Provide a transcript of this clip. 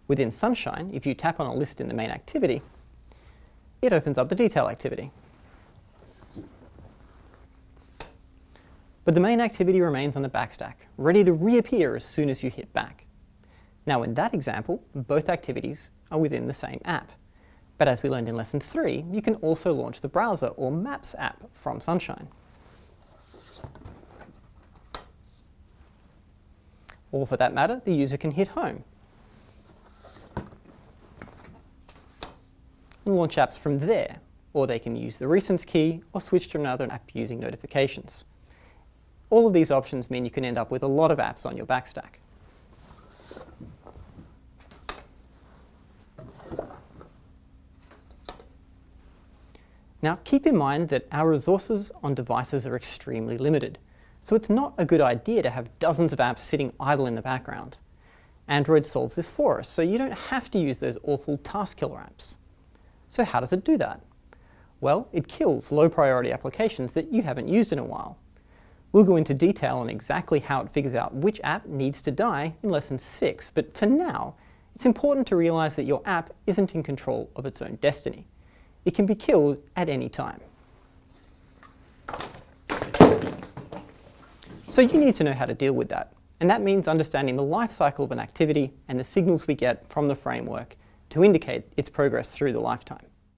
Within Sunshine, if you tap on a list in the main activity, it opens up the detail activity. But the main activity remains on the backstack, ready to reappear as soon as you hit back. Now in that example, both activities are within the same app. But as we learned in Lesson 3, you can also launch the browser or Maps app from Sunshine. Or for that matter, the user can hit Home and launch apps from there, or they can use the Recents key or switch to another app using notifications. All of these options mean you can end up with a lot of apps on your backstack. Now keep in mind that our resources on devices are extremely limited, so it's not a good idea to have dozens of apps sitting idle in the background. Android solves this for us, so you don't have to use those awful task killer apps. So how does it do that? Well, it kills low priority applications that you haven't used in a while. We'll go into detail on exactly how it figures out which app needs to die in Lesson 6, but for now, it's important to realize that your app isn't in control of its own destiny. It can be killed at any time. So you need to know how to deal with that, and that means understanding the life cycle of an activity and the signals we get from the framework to indicate its progress through the lifetime.